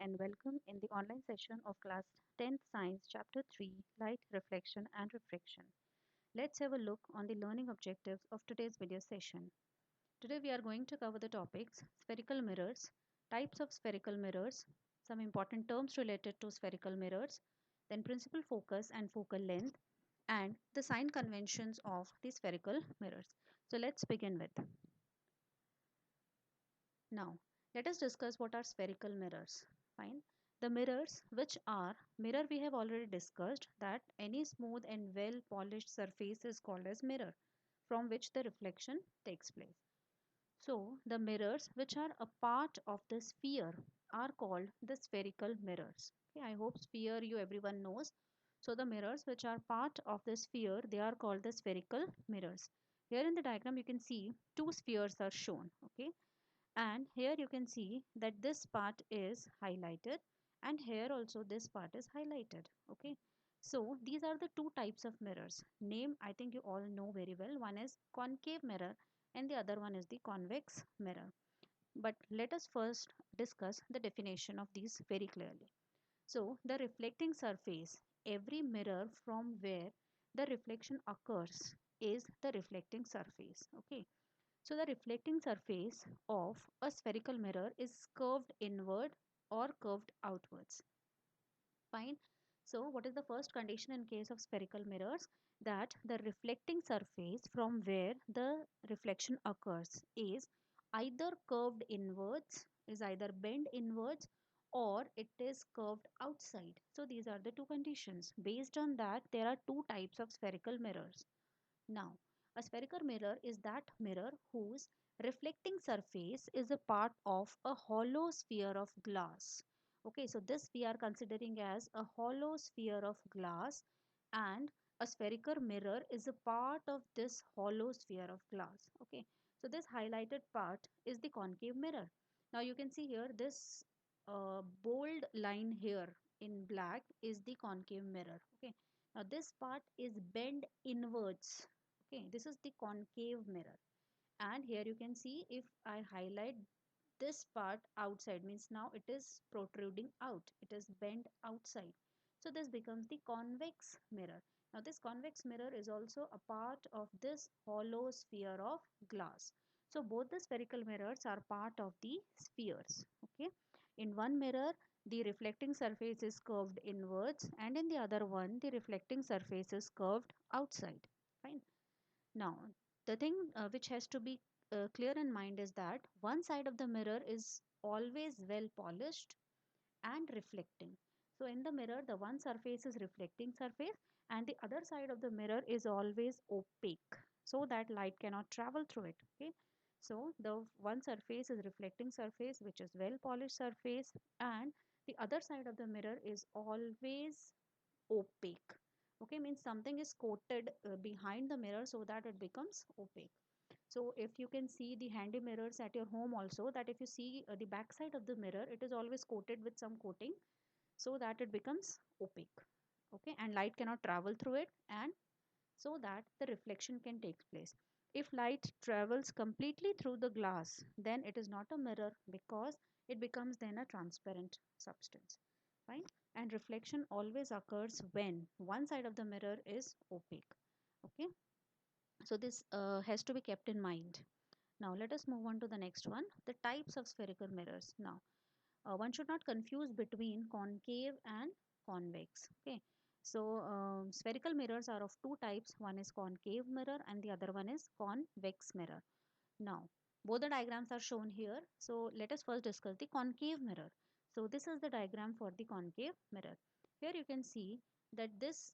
and welcome in the online session of class 10th Science Chapter 3 Light, Reflection and Refraction. Let's have a look on the learning objectives of today's video session. Today we are going to cover the topics spherical mirrors, types of spherical mirrors, some important terms related to spherical mirrors, then principal focus and focal length, and the sign conventions of the spherical mirrors. So let's begin with. Now, let us discuss what are spherical mirrors. Fine. The mirrors, which are mirror, we have already discussed that any smooth and well polished surface is called as mirror, from which the reflection takes place. So, the mirrors which are a part of the sphere are called the spherical mirrors. Okay, I hope sphere you everyone knows. So, the mirrors which are part of the sphere, they are called the spherical mirrors. Here in the diagram, you can see two spheres are shown. Okay, and here you can see that this part is highlighted and here also this part is highlighted. Okay, so these are the two types of mirrors. Name I think you all know very well. One is concave mirror and the other one is the convex mirror. But let us first discuss the definition of these very clearly. So the reflecting surface, every mirror from where the reflection occurs is the reflecting surface. Okay, so the reflecting surface of a spherical mirror is curved inward or curved outwards. Fine. So what is the first condition in case of spherical mirrors? That the reflecting surface from where the reflection occurs is either curved inwards, is either bent inwards, or it is curved outside. So these are the two conditions. Based on that, there are two types of spherical mirrors. Now, a spherical mirror is that mirror whose reflecting surface is a part of a hollow sphere of glass. Okay, so this we are considering as a hollow sphere of glass, and a spherical mirror is a part of this hollow sphere of glass. Okay, so this highlighted part is the concave mirror. Now you can see here this bold line here in black is the concave mirror. Okay, now this part is bent inwards. Okay, this is the concave mirror, and here you can see if I highlight this part outside, means now it is protruding out, it is bent outside, so this becomes the convex mirror. Now this convex mirror is also a part of this hollow sphere of glass. So both the spherical mirrors are part of the spheres. Okay, in one mirror the reflecting surface is curved inwards, and in the other one the reflecting surface is curved outside. Fine. Now, the thing which has to be clear in mind is that one side of the mirror is always well polished and reflecting. So, in the mirror, the one surface is reflecting surface and the other side of the mirror is always opaque so that light cannot travel through it. Okay. So, the one surface is reflecting surface which is well polished surface, and the other side of the mirror is always opaque. Okay, means something is coated behind the mirror so that it becomes opaque. So if you can see the handy mirrors at your home also, that if you see the back side of the mirror, it is always coated with some coating so that it becomes opaque. Okay, and light cannot travel through it, and so that the reflection can take place. If light travels completely through the glass, then it is not a mirror because it becomes then a transparent substance. Fine. And reflection always occurs when one side of the mirror is opaque. Okay. So this has to be kept in mind. Now let us move on to the next one, the types of spherical mirrors. Now one should not confuse between concave and convex. Okay, so spherical mirrors are of two types. One is concave mirror and the other one is convex mirror. Now both the diagrams are shown here, so let us first discuss the concave mirror. So this is the diagram for the concave mirror. Here you can see that this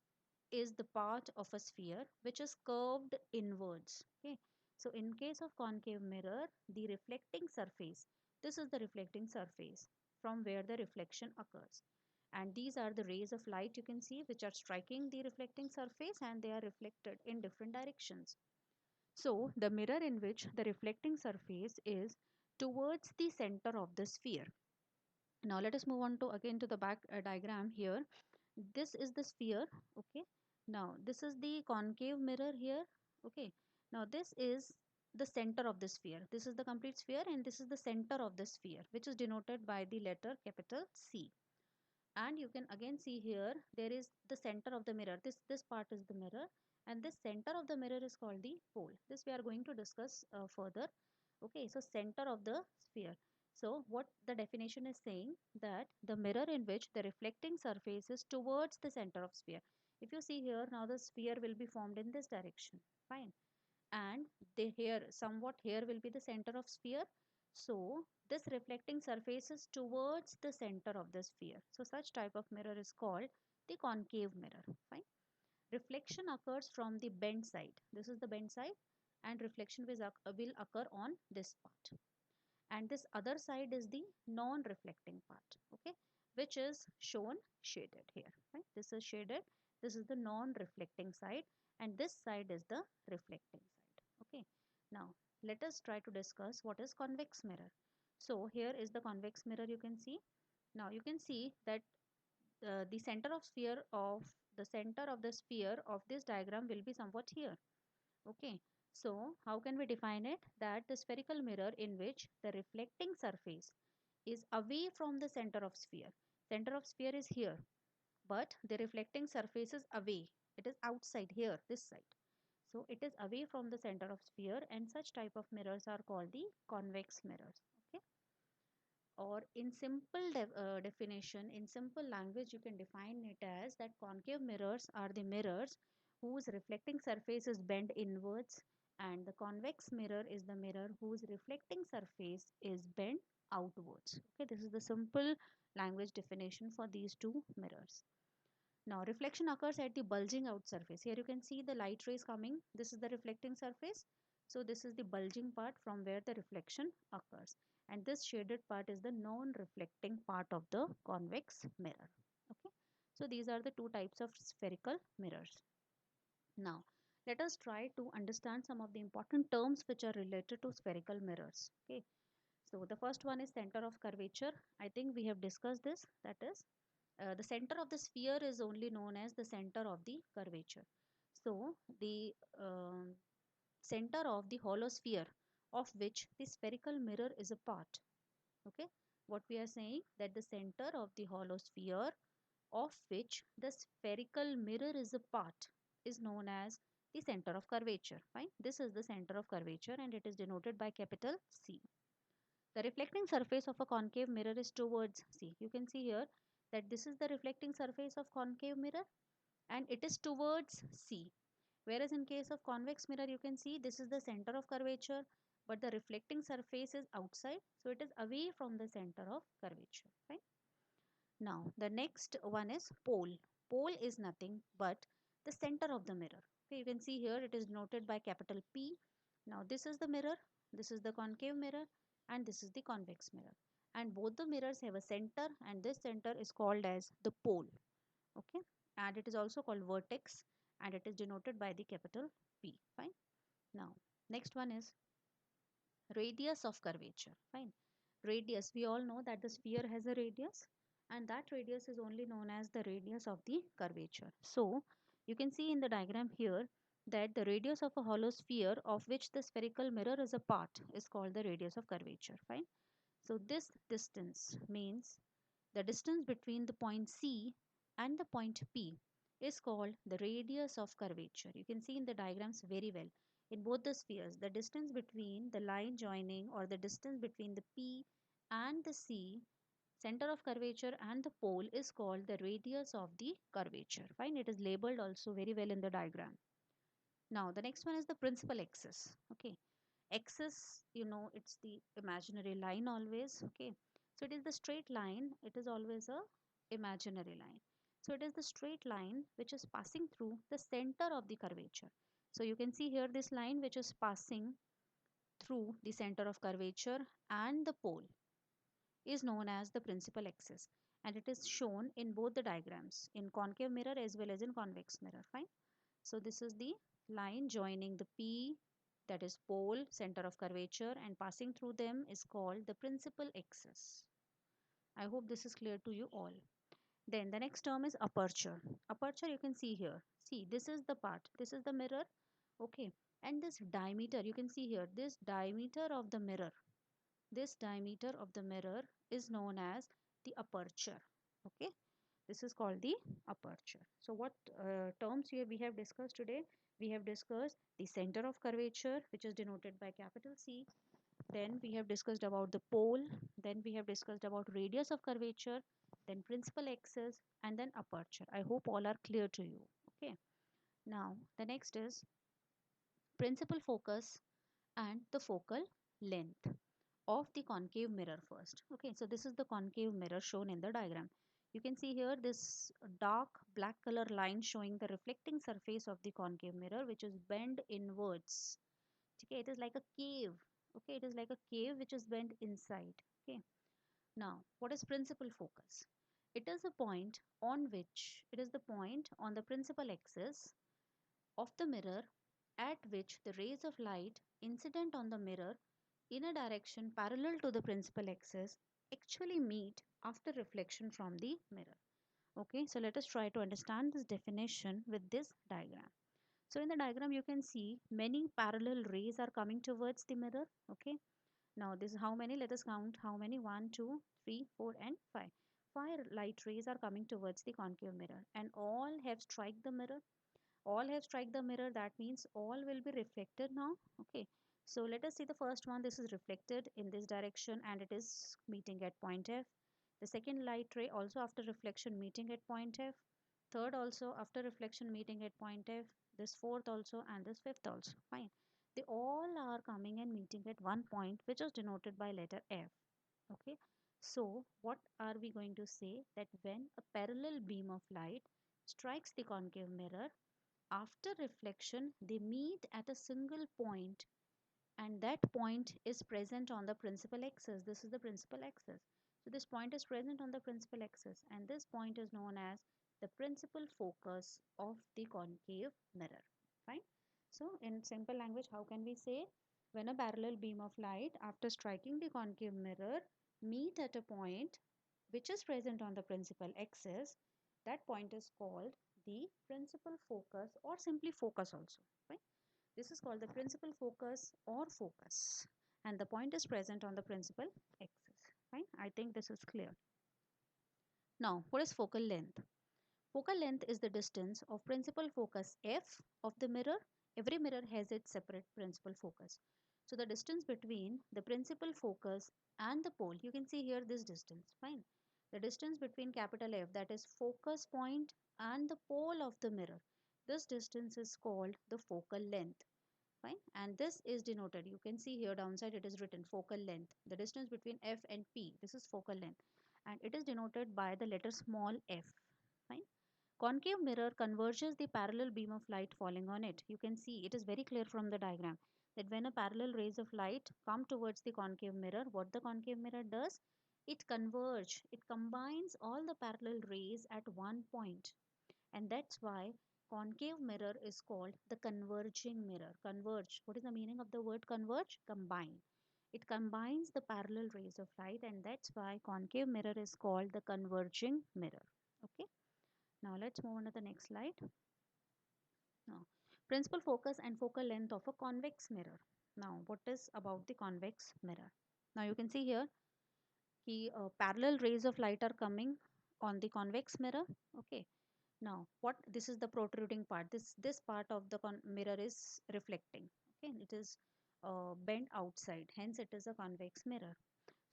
is the part of a sphere which is curved inwards. Okay, so in case of concave mirror, the reflecting surface, this is the reflecting surface from where the reflection occurs, and these are the rays of light you can see which are striking the reflecting surface and they are reflected in different directions. So the mirror in which the reflecting surface is towards the center of the sphere. Now let us move on to again to the back diagram here. This is the sphere. Okay, now this is the concave mirror here. Okay, now this is the center of the sphere. This is the complete sphere and this is the center of the sphere, which is denoted by the letter capital C. And you can again see here there is the center of the mirror. This part is the mirror, and this center of the mirror is called the pole. This we are going to discuss further. Okay, so center of the sphere. So what the definition is saying, that the mirror in which the reflecting surface is towards the center of sphere. If you see here, now the sphere will be formed in this direction. Fine. And the here somewhat here will be the center of sphere. So this reflecting surface is towards the center of the sphere. So such type of mirror is called the concave mirror. Fine. Reflection occurs from the bent side. This is the bent side, and reflection will occur on this part. And this other side is the non-reflecting part. Okay, which is shown shaded here. Right? This is shaded. This is the non-reflecting side, and this side is the reflecting side. Okay. Now let us try to discuss what is convex mirror. So here is the convex mirror. You can see. Now you can see that the center of the sphere of this diagram will be somewhat here. Okay, so how can we define it? That the spherical mirror in which the reflecting surface is away from the center of sphere. Center of sphere is here, but the reflecting surface is away. It is outside here, this side. So it is away from the center of sphere, and such type of mirrors are called the convex mirrors. Okay, or in definition, in simple language, you can define it as that concave mirrors are the mirrors whose reflecting surface is bent inwards, and the convex mirror is the mirror whose reflecting surface is bent outwards. Okay, this is the simple language definition for these two mirrors. Now reflection occurs at the bulging out surface. Here you can see the light rays coming. This is the reflecting surface. So this is the bulging part from where the reflection occurs. And this shaded part is the non-reflecting part of the convex mirror. Okay. So these are the two types of spherical mirrors. Now let us try to understand some of the important terms which are related to spherical mirrors. Okay. So the first one is center of curvature. I think we have discussed this. That is the center of the sphere is only known as the center of the curvature. So the center of the hollow sphere of which the spherical mirror is a part. Okay, what we are saying, that the center of the hollow sphere of which the spherical mirror is a part is known as the center of curvature. Fine, this is the center of curvature and it is denoted by capital C. The reflecting surface of a concave mirror is towards C. You can see here that this is the reflecting surface of concave mirror and it is towards C. Whereas in case of convex mirror, you can see this is the center of curvature, but the reflecting surface is outside. So it is away from the center of curvature. Right? Now the next one is pole. Pole is nothing but the center of the mirror. Okay, you can see here it is denoted by capital P. Now this is the mirror, this is the concave mirror, and this is the convex mirror. And both the mirrors have a center, and this center is called as the pole. Okay, and it is also called vertex, and it is denoted by the capital P. Fine. Now next one is radius of curvature. Fine. Radius, we all know that the sphere has a radius, and that radius is only known as the radius of the curvature. So you can see in the diagram here that the radius of a hollow sphere of which the spherical mirror is a part is called the radius of curvature. Fine. So this distance means the distance between the point C and the point P is called the radius of curvature. You can see in the diagrams very well. In both the spheres, the distance between the line joining, or the distance between the P and the C, center of curvature, and the pole is called the radius of the curvature. Fine, it is labeled also very well in the diagram. Now the next one is the principal axis. Okay, axis, you know, it's the imaginary line always. Okay, so it is the straight line, it is always a imaginary line. So it is the straight line which is passing through the center of the curvature. So you can see here this line which is passing through the center of curvature and the pole is known as the principal axis, and it is shown in both the diagrams, in concave mirror as well as in convex mirror. Fine. So this is the line joining the P, that is pole, center of curvature, and passing through them is called the principal axis. I hope this is clear to you all. Then the next term is aperture. Aperture, you can see here. See, this is the part. This is the mirror. Okay. And this diameter, you can see here, this diameter of the mirror is known as the aperture. Okay, this is called the aperture. So what terms here we have discussed today? We have discussed the center of curvature, which is denoted by capital C. Then we have discussed about the pole. Then we have discussed about radius of curvature, then principal axis, and then aperture. I hope all are clear to you. Okay, now the next is principal focus and the focal length of the concave mirror first. Okay, so this is the concave mirror shown in the diagram. You can see here this dark black color line showing the reflecting surface of the concave mirror, which is bent inwards. Okay, it is like a cave. Okay, it is like a cave which is bent inside. Okay, now what is principal focus? It is the point on the principal axis of the mirror at which the rays of light incident on the mirror in a direction parallel to the principal axis actually meet after reflection from the mirror. Okay, so let us try to understand this definition with this diagram. So in the diagram you can see many parallel rays are coming towards the mirror. Okay, now this is how many, let us count how many. 1, 2, 3, 4 and 5. 5 light rays are coming towards the concave mirror and all have struck the mirror. All have struck the mirror, that means all will be reflected now. Okay, so let us see the first one. This is reflected in this direction and it is meeting at point F. The second light ray also after reflection meeting at point F. Third also after reflection meeting at point F. This fourth also and this fifth also. Fine, they all are coming and meeting at one point which is denoted by letter F. Okay, so what are we going to say? That when a parallel beam of light strikes the concave mirror, after reflection, they meet at a single point, and that point is present on the principal axis. This is the principal axis. So this point is present on the principal axis, and this point is known as the principal focus of the concave mirror. Fine. So in simple language, how can we say? When a parallel beam of light after striking the concave mirror meet at a point which is present on the principal axis, that point is called the principal focus or simply focus also. Right? This is called the principal focus or focus, and the point is present on the principal axis. Fine, I think this is clear. Now, what is focal length? Focal length is the distance of principal focus F of the mirror. Every mirror has its separate principal focus. So the distance between the principal focus and the pole, you can see here this distance. Fine. The distance between capital F, that is focus point, and the pole of the mirror, this distance is called the focal length. Fine, and this is denoted, you can see here downside it is written focal length, the distance between F and P, this is focal length, and it is denoted by the letter small f. Fine. Concave mirror converges the parallel beam of light falling on it. You can see it is very clear from the diagram that when a parallel rays of light come towards the concave mirror, what the concave mirror does, it combines all the parallel rays at one point, and that's why concave mirror is called the converging mirror. Converge, what is the meaning of the word converge? Combine. It combines the parallel rays of light, and that's why concave mirror is called the converging mirror. Okay, now let's move on to the next slide. Now, principal focus and focal length of a convex mirror. Now, what is about the convex mirror? Now you can see here the parallel rays of light are coming on the convex mirror. Okay, now what, this is the protruding part, this part of the mirror is reflecting. Okay, it is bent outside, hence it is a convex mirror.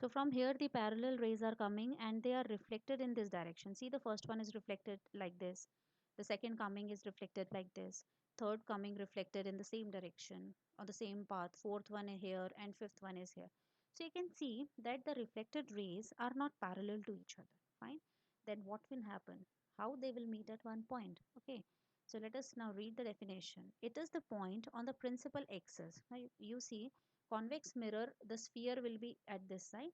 So from here the parallel rays are coming and they are reflected in this direction. See, the first one is reflected like this, the second coming is reflected like this, third coming reflected in the same direction or the same path, fourth one is here and fifth one is here. So you can see that the reflected rays are not parallel to each other. Fine, then what will happen, how they will meet at one point? Okay, so let us now read the definition. It is the point on the principal axis. Now you see convex mirror, the sphere will be at this side,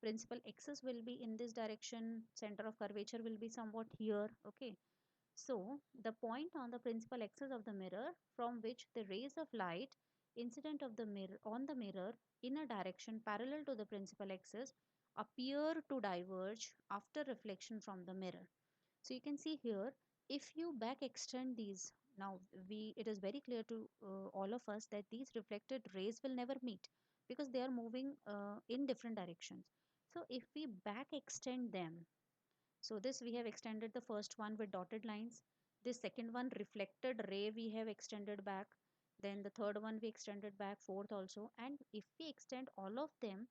principal axis will be in this direction, center of curvature will be somewhat here. Okay, so the point on the principal axis of the mirror from which the rays of light incident of the mirror on the mirror in a direction parallel to the principal axis appear to diverge after reflection from the mirror. So you can see here, if you back extend these Now we it is very clear to all of us that these reflected rays will never meet because they are moving in different directions. So if we back extend them, so this we have extended the first one with dotted lines. This second one reflected ray we have extended back. Then the third one we extended back, fourth also. And if we extend all of them,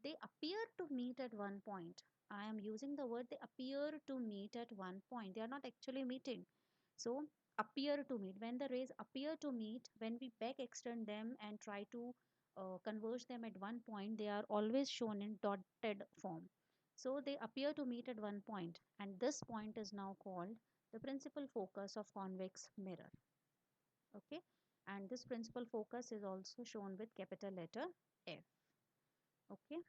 they appear to meet at one point. I am using the word they appear to meet at one point. They are not actually meeting. So appear to meet. When the rays appear to meet, when we back extend them and try to converge them at one point, they are always shown in dotted form. So they appear to meet at one point, and this point is now called the principal focus of convex mirror. Okay, and this principal focus is also shown with capital letter F. Okay,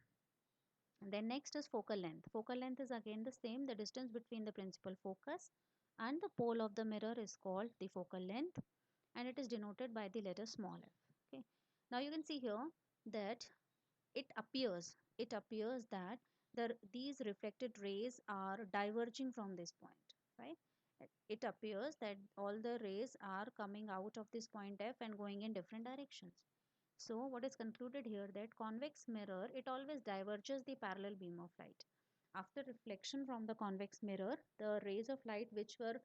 and then next is focal length. Focal length is again the same. The distance between the principal focus and the pole of the mirror is called the focal length, and it is denoted by the letter small f. Okay, now you can see here that it appears that these reflected rays are diverging from this point, right? It appears that all the rays are coming out of this point F and going in different directions. So what is concluded here that convex mirror, it always diverges the parallel beam of light. After reflection from the convex mirror, the rays of light which were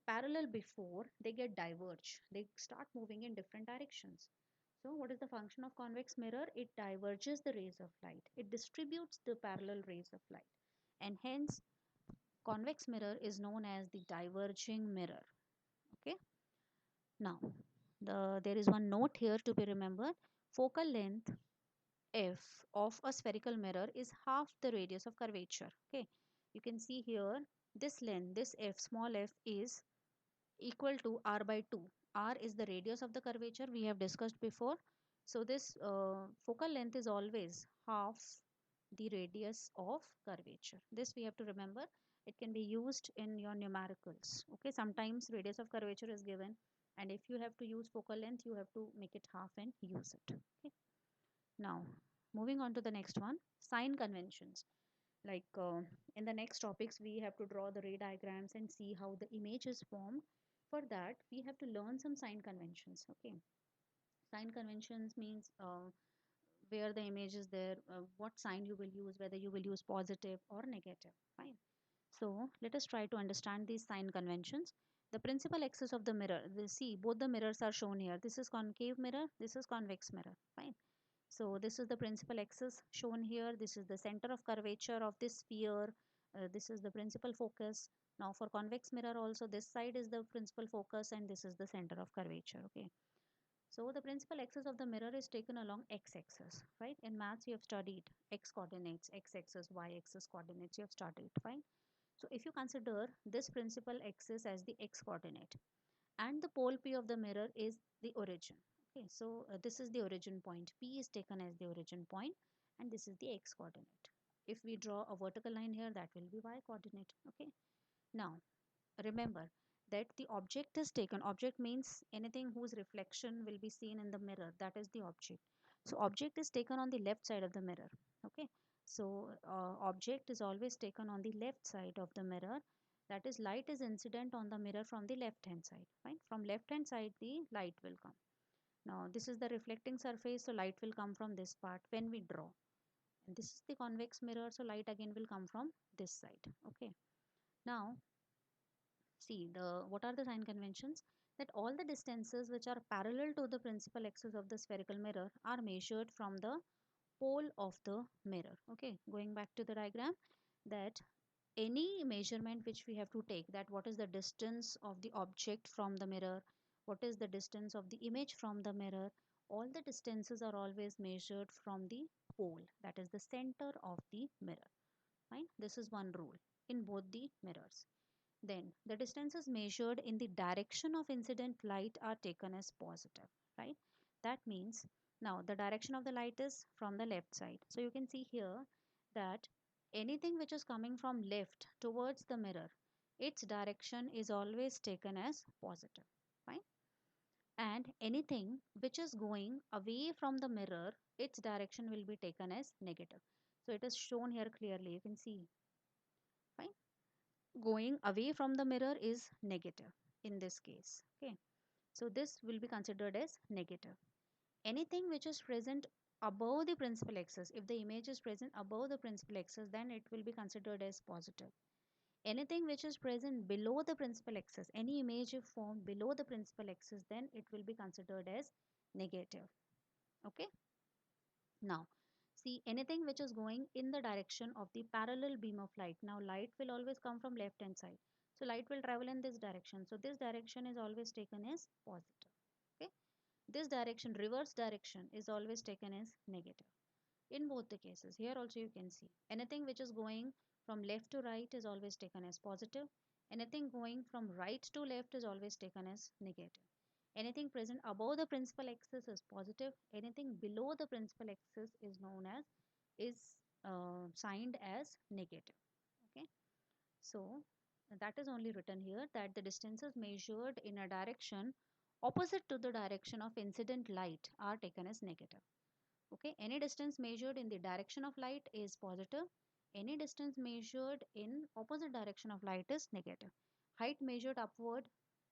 parallel before, they get diverged. They start moving in different directions. So what is the function of convex mirror? It diverges the rays of light. It distributes the parallel rays of light. And hence convex mirror is known as the diverging mirror. Okay. Now there is one note here to be remembered. Focal length f of a spherical mirror is half the radius of curvature. Okay. You can see here this length, this f, small f, is equal to r by 2. R is the radius of the curvature we have discussed before. So this focal length is always half the radius of curvature. This we have to remember. It can be used in your numericals. Okay, sometimes radius of curvature is given, and if you have to use focal length, you have to make it half and use it. Okay. Now, moving on to the next one, sign conventions. Like in the next topics, we have to draw the ray diagrams and see how the image is formed. For that, we have to learn some sign conventions. Okay, sign conventions means where the image is there, what sign you will use, whether you will use positive or negative. Fine. So let us try to understand these sign conventions. The principal axis of the mirror, see both the mirrors are shown here. This is concave mirror, this is convex mirror. Fine. So this is the principal axis shown here. This is the center of curvature of this sphere. This is the principal focus. Now for convex mirror also, this side is the principal focus and this is the center of curvature. Okay. So the principal axis of the mirror is taken along x-axis, right? In maths you have studied x coordinates, x-axis, y-axis coordinates, you have studied, fine? So if you consider this principal axis as the x coordinate and the pole P of the mirror is the origin. Okay, so this is the origin point. P is taken as the origin point and this is the x coordinate. If we draw a vertical line here, that will be y coordinate. Okay, now remember that the object is taken. Object means anything whose reflection will be seen in the mirror, that is the object. So object is taken on the left side of the mirror. Okay, so object is always taken on the left side of the mirror. That is, light is incident on the mirror from the left hand side. Fine, from left hand side the light will come. Now this is the reflecting surface, so light will come from this part when we draw, and this is the convex mirror, so light again will come from this side. Okay, now see the what are the sign conventions? That all the distances which are parallel to the principal axis of the spherical mirror are measured from the pole of the mirror. Okay, going back to the diagram, that any measurement which we have to take, that what is the distance of the object from the mirror, what is the distance of the image from the mirror, all the distances are always measured from the pole, that is the center of the mirror. Fine, this is one rule in both the mirrors. Then the distances measured in the direction of incident light are taken as positive, right? That means now the direction of the light is from the left side. So you can see here that anything which is coming from left towards the mirror, its direction is always taken as positive, fine? And anything which is going away from the mirror, its direction will be taken as negative. So it is shown here clearly. You can see, fine? Going away from the mirror is negative in this case. Okay, So this will be considered as negative. Anything which is present above the principal axis, if the image is present above the principal axis, then it will be considered as positive. Anything which is present below the principal axis, any image if formed below the principal axis, then it will be considered as negative. Okay. Now, see, anything which is going in the direction of the parallel beam of light. Now, light will always come from left hand side. So, light will travel in this direction. So, this direction is always taken as positive. Okay. This direction, reverse direction, is always taken as negative. In both the cases, here also you can see anything which is going from left to right is always taken as positive. Anything going from right to left is always taken as negative. Anything present above the principal axis is positive. Anything below the principal axis is known as signed as negative. Okay. So that is only written here that the distances measured in a direction opposite to the direction of incident light are taken as negative. Okay, any distance measured in the direction of light is positive. Any distance measured in opposite direction of light is negative. Height measured upward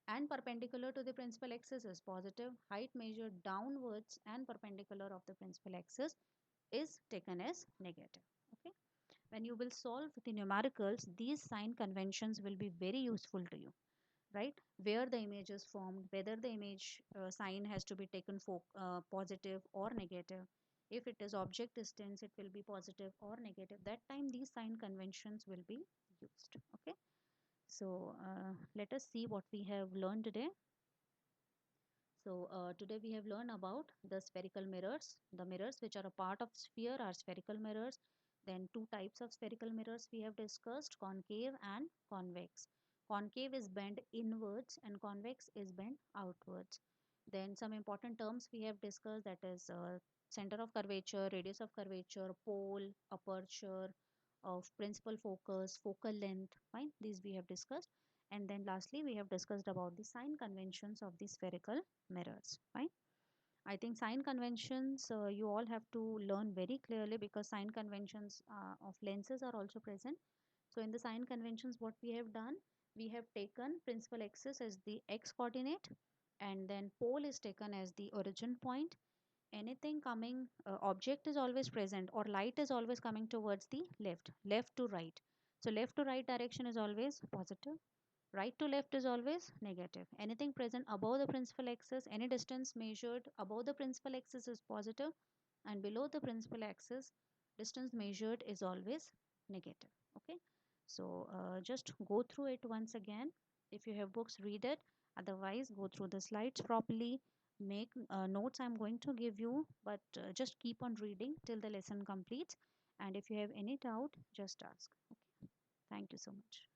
and perpendicular to the principal axis is positive. Height measured downwards and perpendicular of the principal axis is taken as negative. Okay, when you will solve the numericals, these sign conventions will be very useful to you, right? Where the image is formed, whether the image sign has to be taken for positive or negative. If it is object distance, it will be positive or negative. That time these sign conventions will be used. Okay, so let us see what we have learned today. So today we have learned about the spherical mirrors. The mirrors which are a part of sphere are spherical mirrors. Then two types of spherical mirrors we have discussed, concave and convex. Concave is bent inwards and convex is bent outwards. Then some important terms we have discussed, that is center of curvature, radius of curvature, pole, aperture, of principal focus, focal length. Fine, these we have discussed. And then lastly we have discussed about the sign conventions of the spherical mirrors. Fine. I think sign conventions you all have to learn very clearly, because sign conventions of lenses are also present. So in the sign conventions, what we have done, we have taken principal axis as the x coordinate, and then pole is taken as the origin point. Anything coming, object is always present, or light is always coming towards the left to right. So left to right direction is always positive, right to left is always negative. Anything present above the principal axis, any distance measured above the principal axis is positive, and below the principal axis, distance measured is always negative. Okay, so just go through it once again. If you have books, read it. Otherwise, go through the slides properly. Make notes I'm going to give you, but just keep on reading till the lesson completes. And if you have any doubt, just ask. Okay, thank you so much.